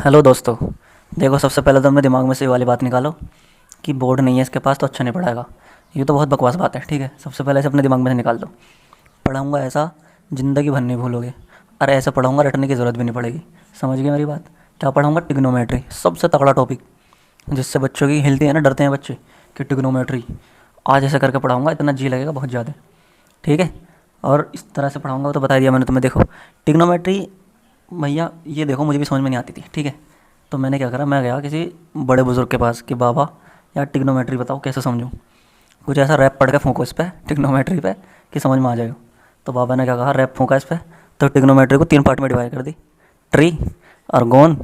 Hello दोस्तों। देखो, सबसे पहले तो अपने दिमाग में से ये वाली बात निकालो कि बोर्ड नहीं है इसके पास तो अच्छा नहीं पढ़ाएगा। ये तो बहुत बकवास बात है। ठीक है, सबसे पहले इसे अपने दिमाग में से निकाल दो। पढ़ाऊँगा ऐसा ज़िंदगी भर नहीं भूलोगे। अरे ऐसा पढ़ाऊँगा रटने की ज़रूरत भी नहीं पड़ेगी। समझ गए मेरी बात? क्या पढ़ाऊँगा? ट्रिग्नोमेट्री, सबसे तगड़ा टॉपिक जिससे बच्चों की हिलती है ना, डरते हैं बच्चे कि ट्रिग्नोमेट्री। आज ऐसा करके पढ़ाऊँगा, इतना जी लगेगा बहुत ज़्यादा। ठीक है, और इस तरह से पढ़ाऊँगा, वो तो बता दिया मैंने तुम्हें। देखो, ट्रिग्नोमेट्री भैया, ये देखो मुझे भी समझ में नहीं आती थी। ठीक है, तो मैंने क्या करा, मैं गया किसी बड़े बुज़ुर्ग के पास कि बाबा यार ट्रिग्नोमेट्री बताओ कैसे समझूं। कुछ ऐसा रैप पढ़ के फूंको इस पर, ट्रिग्नोमेट्री पे, कि समझ में आ जाएगा। तो बाबा ने क्या कहा, रैप फूंका इस पर। तो ट्रिग्नोमेट्री को 3 पार्ट में डिवाइड कर दी। ट्री, अर्गोन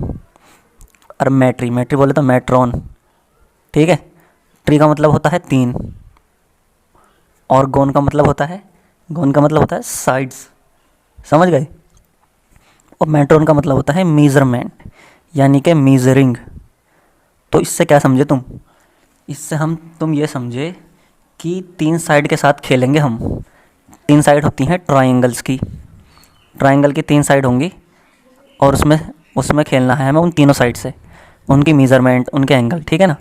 और मैट्री। मैट्री बोले तो मैट्रॉन। ठीक है, ट्री का मतलब होता है 3, और गोन का मतलब होता है, गोन का मतलब होता है साइड्स। समझ गए? और मैट्रॉन का मतलब होता है मीज़रमेंट, यानी कि मीज़रिंग। तो इससे क्या समझे तुम? इससे तुम ये समझे कि 3 साइड के साथ खेलेंगे हम। 3 साइड होती हैं ट्राइंगल्स की। ट्राइंगल की 3 साइड होंगी, और उसमें उसमें खेलना है हमें उन तीनों साइड से, उनकी मीज़रमेंट, उनके एंगल। ठीक है ना?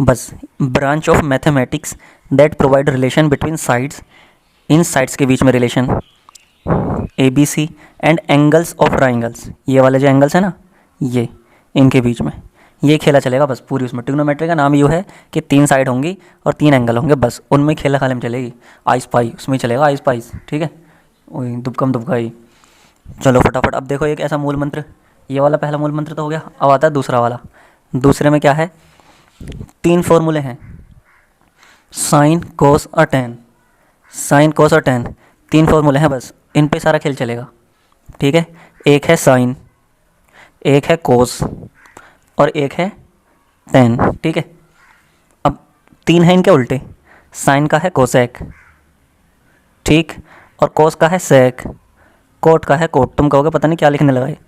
बस, branch of mathematics that provide relation between sides, इन साइड्स के बीच में relation, A B C and angles of triangles. ये वाले जो एंगल्स हैं ना, ये इनके बीच में ये खेला चलेगा बस पूरी। उसमें ट्रिग्नोमेट्री का नाम यूँ है कि 3 साइड होंगी और 3 एंगल होंगे, बस उनमें खेला खाले में चलेगी। आइस पाई उसमें ही चलेगा, आइस पाइस। ठीक है, वही दुबकम दुबकाई। चलो फटाफट, अब देखो एक ऐसा मूल मंत्र, ये वाला पहला मूल मंत्र तो हो गया। अब आता है दूसरा वाला। दूसरे में क्या है? 3 फॉर्मूले हैं, साइन कोस और टेन। साइन कोस और टेन, 3 फॉर्मूले हैं बस, इन पे सारा खेल चलेगा। ठीक है, एक है साइन, एक है कोस और एक है टेन। ठीक है, अब 3 है इनके उल्टे। साइन का है कोसेक, ठीक, और कोस का है सेक, कोट का है कोट। तुम कहोगे पता नहीं क्या लिखने लगा ये।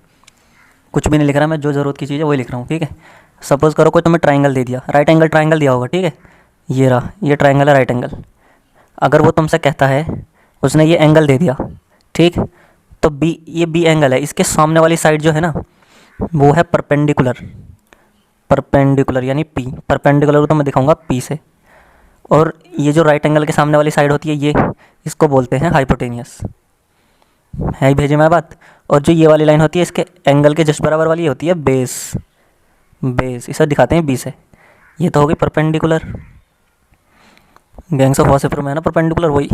कुछ भी नहीं लिख रहा मैं, जो ज़रूरत की चीज़ है वही लिख रहा हूँ। ठीक है, सपोज़ करो कोई तुम्हें ट्राइंगल दे दिया, राइट एंगल ट्राइंगल दिया होगा। ठीक है, ये रहा, ये ट्राइंगल है, राइट एंगल। अगर वो तुमसे कहता है, उसने ये एंगल दे दिया, ठीक, तो बी, ये बी एंगल है, इसके सामने वाली साइड जो है ना, वो है परपेंडिकुलर। परपेंडिकुलर यानी पी, परपेंडिकुलर को तो मैं दिखाऊंगा पी से। और ये जो राइट एंगल के सामने वाली साइड होती है, ये, इसको बोलते हैं हाइपोटेनियस। है ही भेजे मैं बात? और जो ये वाली लाइन होती है इसके एंगल के जस्ट बराबर वाली, ये होती है बेस। बेस इसे दिखाते हैं बी से। ये तो होगी परपेंडिकुलर, गैंग्स ऑफ वासेपुर में है ना परपेंडिकुलर, वही।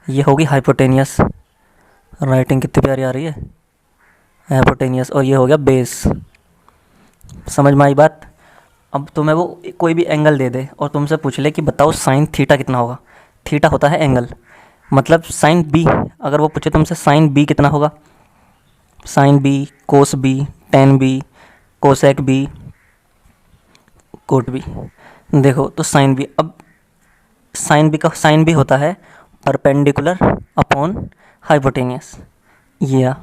ये होगी हाइपोटेनियस। राइटिंग कितनी प्यारी आ रही है, हाइपोटेनियस। और ये हो गया बेस। समझ में आई बात? अब तुम्हें वो कोई भी एंगल दे दे और तुमसे पूछ ले कि बताओ साइन थीटा कितना होगा। थीटा होता है एंगल, मतलब साइन बी। अगर वो पूछे तुमसे साइन बी कितना होगा, sine B, cos B, tan B, cosec B, cot B. देखो तो साइन बी, अब साइन बी का साइन बी होता है परपेंडिकुलर अपॉन हाइपोटेनियस। ये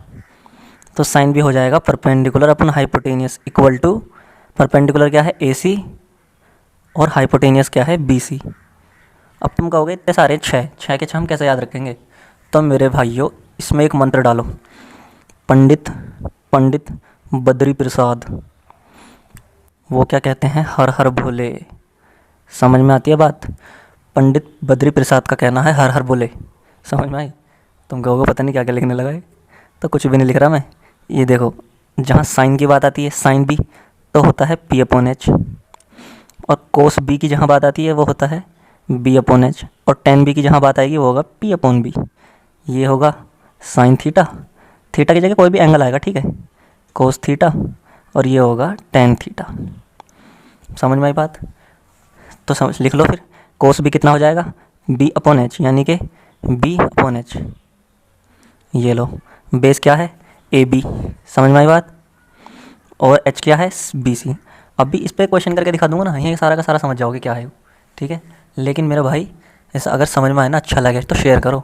तो साइन बी हो जाएगा perpendicular upon hypotenuse equal to, perpendicular क्या है ए सी और हाइपोटेनियस क्या है बी सी। अब तुम कहोगे इतने सारे छः छः के छः हम कैसे याद रखेंगे? तो मेरे भाइयों, इसमें एक मंत्र डालो, पंडित पंडित बद्री प्रसाद। वो क्या कहते हैं? हर हर भोले। समझ में आती है बात? पंडित बद्री प्रसाद का कहना है हर हर बोले। समझ में आई? तुम कहोगे पता नहीं क्या क्या लिखने लगा है। तो कुछ भी नहीं लिख रहा मैं। ये देखो, जहाँ साइन की बात आती है, साइन बी तो होता है पी अपॉन एच, और कोस बी की जहाँ बात आती है वो होता है बी अपॉन एच, और टेन बी की जहाँ बात आएगी वो होगा पी अपॉन बी। ये होगा साइन थीटा, थीटा की जगह कोई भी एंगल आएगा, ठीक है, कोस थीटा, और ये होगा टेन थीटा। समझ में आई बात? तो समझ लिख लो फिर, कोस बी कितना हो जाएगा? बी अपॉन एच, यानी कि बी अपॉन एच। ये लो, बेस क्या है? A B. समझ में आई बात? और एच क्या है? B C. अभी इस पर क्वेश्चन करके दिखा दूंगा ना, यही सारा का सारा समझ जाओगे क्या है वो। ठीक है, लेकिन मेरे भाई ऐसा अगर समझ में आए ना, अच्छा लगे तो शेयर करो।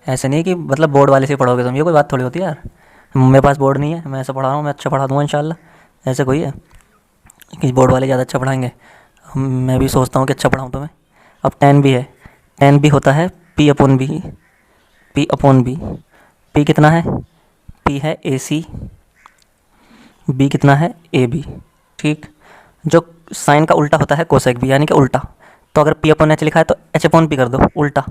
ऐसे नहीं कि मतलब बोर्ड वाले से पढ़ोगे तुम, ये कोई बात थोड़ी होती है यार। मेरे पास बोर्ड नहीं है, मैं ऐसा पढ़ा रहा हूँ, मैं अच्छा पढ़ा दूँगा इंशाल्लाह। ऐसे कोई है कि बोर्ड वाले ज़्यादा अच्छा पढ़ाएंगे? मैं भी सोचता हूँ कि अच्छा पढ़ाऊँ तुम्हें। अब टेन भी है, टेन भी होता है P upon B, P upon B. P कितना है? पी है ए सी, बी कितना है? A B. ठीक। जो साइन का उल्टा होता है कोसेक भी, यानी कि उल्टा, तो अगर पी अपॉन एच लिखा है तो एच अपॉन पी कर दो उल्टा,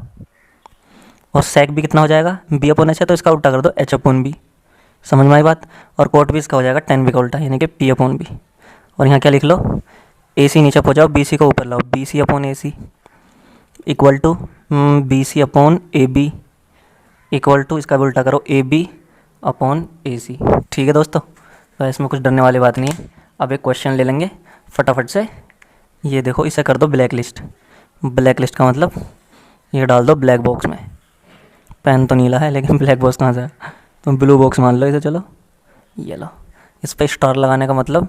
और सेक भी कितना हो जाएगा, बी अपॉन एच है तो इसका उल्टा कर दो एच अपॉन बी। समझ में आई बात। और कोट भी इसका हो जाएगा टेन बी का उल्टा, यानी कि पी अपॉन बी। और यहाँ क्या लिख लो, ए सी नीचे पहुँचाओ, बी सी को ऊपर लाओ, B C upon A C equal to B C upon A B equal to, इसका भी उल्टा करो, ए बी अपॉन ए सी। ठीक है दोस्तों, तो इसमें कुछ डरने वाली बात नहीं है। अब एक क्वेश्चन ले लेंगे फटाफट से। ये देखो, इसे कर दो ब्लैक लिस्ट। ब्लैक लिस्ट का मतलब ये डाल दो ब्लैक बॉक्स में। पेन तो नीला है लेकिन ब्लैक बॉक्स कहाँ से है, तुम ब्लू बॉक्स मान लो इसे। चलो ये लो, इस पर स्टार लगाने का मतलब,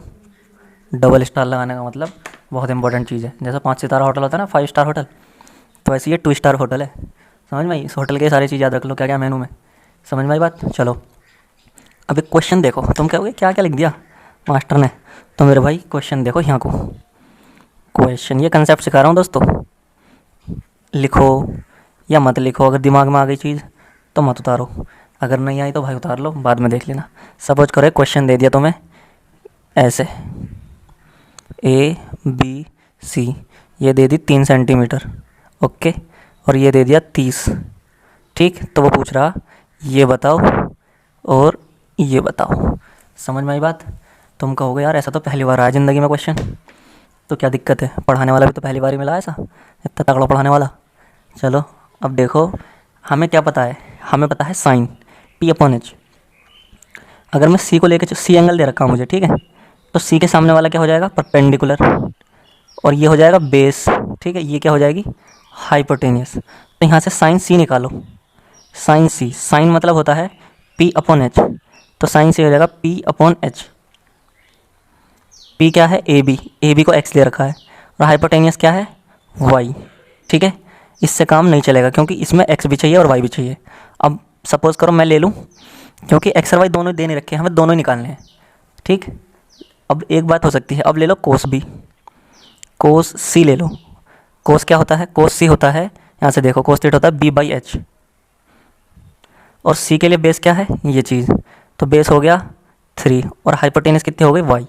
डबल स्टार लगाने का मतलब बहुत इंपॉर्टेंट चीज़ है। जैसा 5 सितारा होटल होता है ना, 5 स्टार होटल, तो ऐसे ये 2 स्टार होटल है। समझ में आई। इस होटल के सारी चीज़ याद रख लो, क्या क्या मेनू में। समझ में आई बात। चलो अब एक क्वेश्चन देखो। तुम कहोगे क्या क्या लिख दिया मास्टर ने, तो मेरे भाई क्वेश्चन देखो यहाँ को। क्वेश्चन, ये कंसेप्ट सिखा रहा हूँ दोस्तों, लिखो या मत लिखो। अगर दिमाग में आ गई चीज़ तो मत उतारो, अगर नहीं आई तो भाई उतार लो, बाद में देख लेना। सपोज करो एक क्वेश्चन दे दिया तुम्हें ऐसे, ए बी सी, ये दे दी 3 सेंटीमीटर, ओके, और ये दे दिया 30। ठीक, तो वो पूछ रहा ये बताओ और ये बताओ। समझ में आई बात। तुम कहोगे यार ऐसा तो पहली बार आया ज़िंदगी में क्वेश्चन, तो क्या दिक्कत है, पढ़ाने वाला भी तो पहली बार ही मिला ऐसा, इतना तगड़ा पढ़ाने वाला। चलो अब देखो, हमें क्या पता है, हमें पता है साइन पी अपॉन एच। अगर मैं सी को लेकर, सी एंगल दे रखा हूँ मुझे, ठीक है, तो सी के सामने वाला क्या हो जाएगा, परपेंडिकुलर, और ये हो जाएगा बेस। ठीक है, ये क्या हो जाएगी, हाइपोटेनियस। तो यहाँ से साइन सी निकालो, साइन सी, साइन मतलब होता है पी अपॉन एच, तो साइन सी हो जाएगा पी अपॉन एच। पी क्या है, ए बी को एक्स ले रखा है, और हाइपोटेनियस क्या है, वाई। ठीक है, इससे काम नहीं चलेगा क्योंकि इसमें एक्स भी चाहिए और वाई भी चाहिए। अब सपोज़ करो मैं ले लूँ, क्योंकि एक्स और वाई दोनों दे नहीं रखे हैं, हमें दोनों ही निकालने हैं। ठीक, अब एक बात हो सकती है, अब ले लो कोस बी, कोस सी ले लो। कोस क्या होता है, कोस सी होता है, यहाँ से देखो कोस थीटा होता है बी बाई एच, और सी के लिए बेस क्या है, ये चीज़, तो बेस हो गया 3, और हाइपोटेनियस कितनी हो गई, वाई।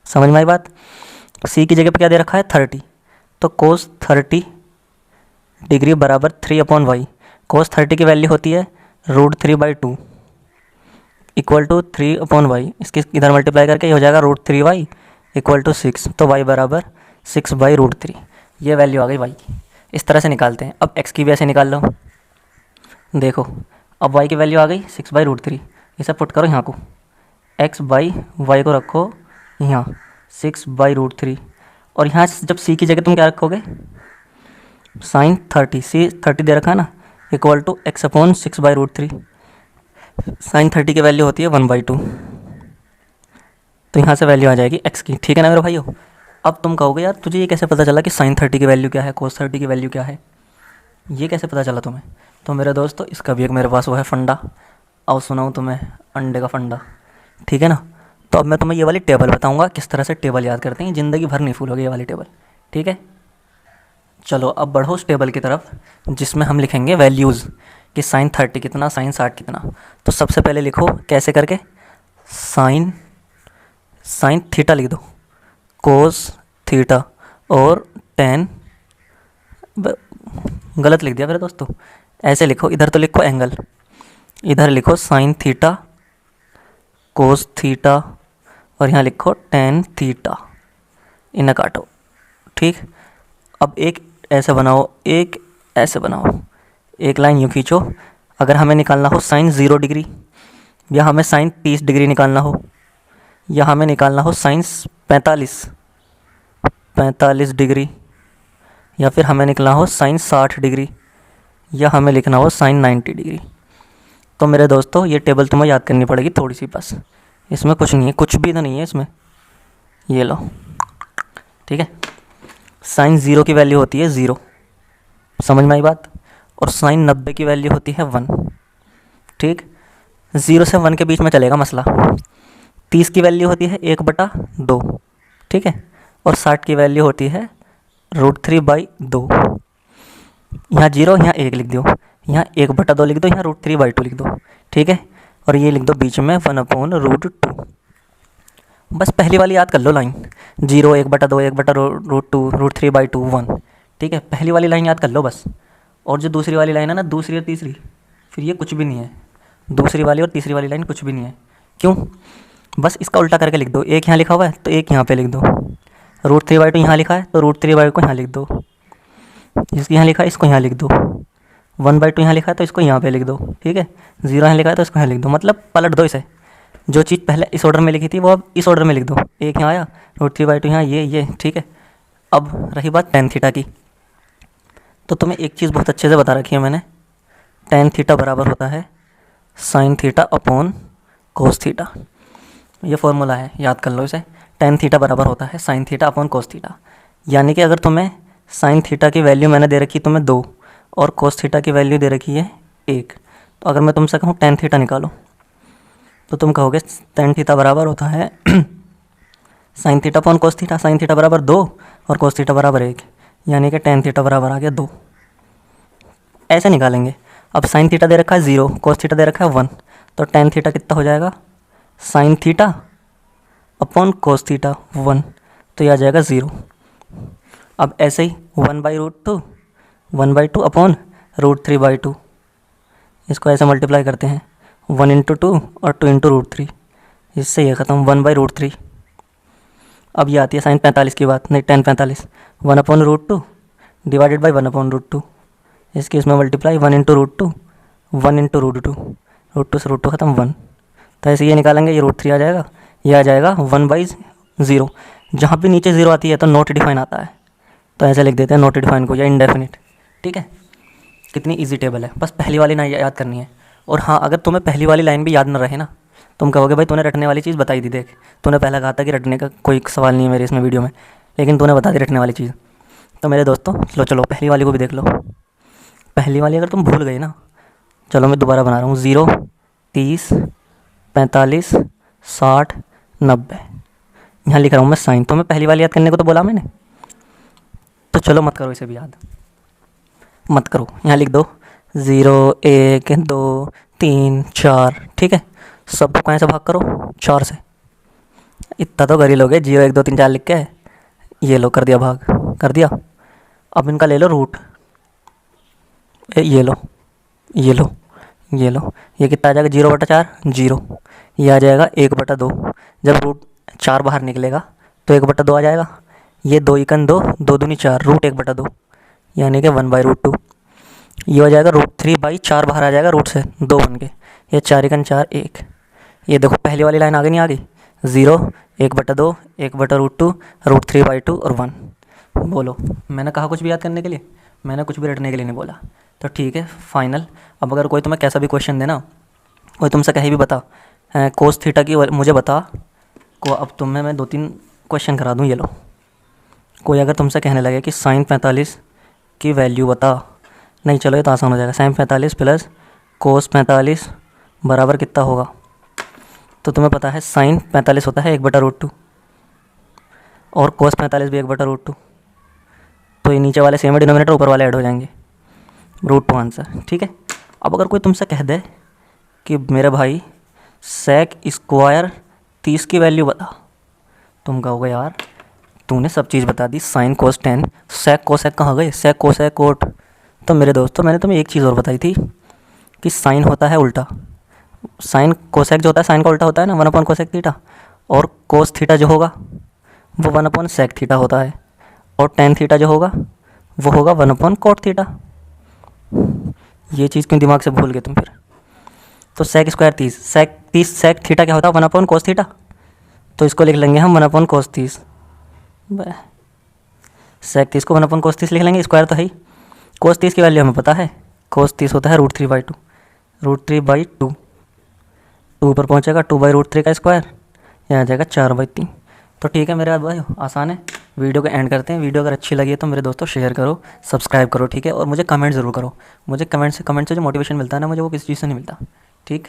समझ में आई बात। सी की जगह पे क्या दे रखा है, 30, तो कोस 30 डिग्री बराबर 3 अपॉन वाई। कोस 30 की वैल्यू होती है √3/2 इक्वल टू 3 अपॉन वाई। इसके इधर मल्टीप्लाई करके ये हो जाएगा √3y इक्वल टू 6, तो y बराबर 6/√3। ये वैल्यू आ गई y की। इस तरह से निकालते हैं। अब x की भी ऐसे निकाल लो। देखो अब y की वैल्यू आ गई 6/√3, इसे पुट करो यहाँ को, x/y को रखो यहाँ 6/√3, और यहाँ जब c की जगह तुम क्या रखोगे, साइन 30, सी 30 दे रखा है ना, equal to x upon 6/√3। Sine 30 की वैल्यू होती है 1/2, तो यहाँ से वैल्यू आ जाएगी x की। ठीक है ना मेरे भाइयों। अब तुम कहोगे यार तुझे ये कैसे पता चला कि साइन 30 की वैल्यू क्या है, कोस 30 की वैल्यू क्या है, ये कैसे पता चला तुम्हें। तो मेरे दोस्तों इसका भी एक मेरे पास वो है फंडा। अब सुनाऊँ तुम्हें अंडे का फंडा, ठीक है ना। तो अब मैं तुम्हें ये वाली टेबल बताऊँगा, किस तरह से टेबल याद करते हैं, ज़िंदगी भर नहीं भूलोगे ये वाली टेबल। ठीक है, चलो अब बढ़ो उस टेबल की तरफ जिसमें हम लिखेंगे वैल्यूज़ कि साइन 30 कितना, साइन 60 कितना। तो सबसे पहले लिखो कैसे करके, साइन थीटा लिख दो, कोस थीटा, और टेन, गलत लिख दिया मेरे दोस्तों, ऐसे लिखो। इधर तो लिखो एंगल, इधर लिखो साइन थीटा, कोस थीटा, और यहाँ लिखो टेन थीटा, इन्हें काटो। ठीक, अब एक ऐसे बनाओ, एक ऐसे बनाओ, एक लाइन यूँ खींचो। अगर हमें निकालना हो साइन 0 डिग्री, या हमें साइन 30 डिग्री निकालना हो, या हमें निकालना हो साइन 45 डिग्री, या फिर हमें निकलना हो साइन 60 डिग्री, या हमें लिखना हो साइन 90 डिग्री, तो मेरे दोस्तों ये टेबल तुम्हें याद करनी पड़ेगी थोड़ी सी बस। इसमें कुछ नहीं है, कुछ भी तो नहीं है इसमें। ये लो, ठीक है। साइन 0 की वैल्यू होती है 0, समझ में आई बात, और साइन 90 की वैल्यू होती है 1। ठीक, 0 से 1 के बीच में चलेगा मसला। 30 की वैल्यू होती है 1/2, ठीक है, और 60 की वैल्यू होती है √3/2। यहाँ 0, यहाँ 1 लिख दो, यहाँ 1/2 लिख दो, यहाँ √3/2 लिख दो। ठीक है, और ये लिख दो बीच में 1/√2। बस पहली वाली याद कर लो लाइन, 0 1/2 1/√2 √3/2 1, ठीक है। पहली वाली लाइन याद कर लो बस। और जो दूसरी वाली लाइन है ना, दूसरी और तीसरी, फिर ये कुछ भी नहीं है। दूसरी वाली और तीसरी वाली लाइन कुछ भी नहीं है। क्यों? बस इसका उल्टा करके लिख दो। एक यहाँ लिखा हुआ है तो एक यहाँ पे लिख दो। √3/2 यहाँ लिखा है तो √3/2 को यहाँ लिख दो। जिसकी यहाँ लिखा है इसको यहाँ लिख दो। 1/2 यहाँ लिखा है तो इसको यहाँ पे लिख दो, ठीक है। 0 यहाँ लिखा है तो इसको यहाँ लिख दो, मतलब पलट दो इसे। जो चीज़ पहले इस ऑर्डर में लिखी थी वो अब इस ऑर्डर में लिख दो। एक यहाँ आया, √3/2 यहाँ, ये, ठीक है। अब रही बात tan थीटा की, तो तुम्हें एक चीज़ बहुत अच्छे से बता रखी है मैंने। tan थीटा बराबर होता है sin theta upon cos theta. ये फॉर्मूला है, याद कर लो इसे। tan थीटा बराबर होता है sin theta upon cos theta. यानी कि अगर तुम्हें sin थीटा की वैल्यू मैंने दे रखी तुम्हें 2 और cos थीटा की वैल्यू दे रखी है 1, तो अगर मैं तुमसे कहूँ tan थीटा निकालो तो तुम कहोगे tan थीटा बराबर होता है sin theta upon cos theta. sin theta बराबर 2 और cos थीटा बराबर 1, यानी कि tan थीटा बराबर आ गया 2। ऐसे निकालेंगे। अब sin थीटा दे रखा है 0, cos थीटा दे रखा है 1, तो tan थीटा कितना हो जाएगा? sin theta upon cos theta 1, तो यह आ जाएगा 0। अब ऐसे ही 1/√2 अपॉन √3/2, इसको ऐसे मल्टीप्लाई करते हैं, 1 × 2 और 2 × √3, इससे ये ख़त्म 1/√3। अब ये आती है sin 45 की बात, नहीं tan 45, 1/√2 डिवाइडेड बाई 1/√2, इसके इसमें मल्टीप्लाई 1 × √2 1 × √2, √2 से √2 ख़त्म 1, तो ऐसे ये निकालेंगे, ये √3 आ जाएगा, ये आ जाएगा 1/0। जहाँ भी नीचे 0 आती है तो नॉट डिफाइन आता है, तो ऐसे लिख देते हैं नॉट डिफाइन को, या इंडेफिनिट, ठीक है। कितनी इजी टेबल है, बस पहली वाली लाइन याद करनी है। और हाँ, अगर तुम्हें पहली वाली लाइन भी याद न रहे ना, तुम कहोगे भाई तूने रटने वाली चीज़ बताई दी, देख तूने पहले कहा था कि रटने का कोई सवाल नहीं है मेरे इसमें वीडियो में, लेकिन तूने बता दी रटने वाली चीज़। तो मेरे दोस्तों चलो पहली वाली को भी देख लो। पहली वाली अगर तुम भूल गए ना, चलो मैं दोबारा बना रहा हूँ, 0 30 45 60 90, यहाँ लिख रहा हूँ मैं साइन। तुम्हें पहली वाली याद करने को तो बोला मैंने, तो चलो मत करो इसे भी याद, मत करो। यहाँ लिख दो 0 1 2 3 4, ठीक है। सबको कहाँ से भाग करो? 4 से। इतना तो कर ही लोगे, 0 1 2 3 4 लिख के, ये लो कर दिया भाग, कर दिया। अब इनका ले लो रूट, ये लो ये लो ये लो, ये कितना आ जाएगा? 0/4 0, ये आ जाएगा 1/2। जब रूट 4 बाहर निकलेगा तो 1/2 आ जाएगा। ये 2 × 2 2 दूनी 4, √1/2, यानी कि 1/√2। ये हो जाएगा √3/4 बाहर आ जाएगा रूट से 2 बन के, ये 4 × 4 1। ये देखो पहली वाली लाइन आगे नहीं आ गई? 0 1/2 1/√2 √3/2 और 1। बोलो, मैंने कहा कुछ भी याद करने के लिए? मैंने कुछ भी रटने के लिए नहीं बोला। तो ठीक है, फाइनल। अब अगर कोई तुम्हें कैसा भी क्वेश्चन देना, कोई तुमसे कहीं भी बता कोस थीटा की मुझे बता को, अब तुम्हें मैं 2-3 क्वेश्चन करा दूँ, ये लो। कोई अगर तुमसे कहने लगे कि sin 45 की वैल्यू बता, नहीं चलो ये तो आसान हो जाएगा, sin 45 प्लस cos 45 बराबर कितना होगा? तो तुम्हें पता है sin 45 होता है 1/√2 और cos 45 भी 1/√2, तो ये नीचे वाले सेम है, डिनोमिनेटर ऊपर वाले ऐड हो जाएंगे, √2 आंसर, ठीक है। अब अगर कोई तुमसे कह दे कि मेरे भाई sec स्क्वायर 30 की वैल्यू बता, तुम कहोगे यार तूने सब चीज़ बता दी, sin cos tan, sec cosec कहाँ गए? sec cosec cot। तो मेरे दोस्तों मैंने तुम्हें एक चीज़ और बताई थी कि sin होता है उल्टा, sin cosec जो होता है sin का उल्टा होता है ना 1/cosec थीटा, और cos थीटा जो होगा वो 1/sec थीटा होता है, और tan थीटा जो होगा वो होगा 1/cot थीटा। ये चीज़ क्यों दिमाग से भूल गए तुम फिर? तो sec स्क्वायर 30 sec थीटा क्या होता है? 1/cos थीटा, तो इसको लिख लेंगे हम 1/cos 30। sec 30 को 1/cos 30 लिख लेंगे, स्क्वायर तो है ही। cos 30 की वैल्यू हमें पता है, cos 30 होता है √3/2, √3/2, 2 पर पहुँचेगा 2/√3 का स्क्वायर, यहाँ आ जाएगा 4/3। तो ठीक है मेरे भाई, आसान है। वीडियो को एंड करते हैं। वीडियो अगर अच्छी लगी है तो मेरे दोस्तों शेयर करो, सब्सक्राइब करो, ठीक है। और मुझे कमेंट ज़रूर करो, मुझे कमेंट से जो मोटिवेशन मिलता है ना, मुझे वो किसी चीज़ से नहीं मिलता, ठीक।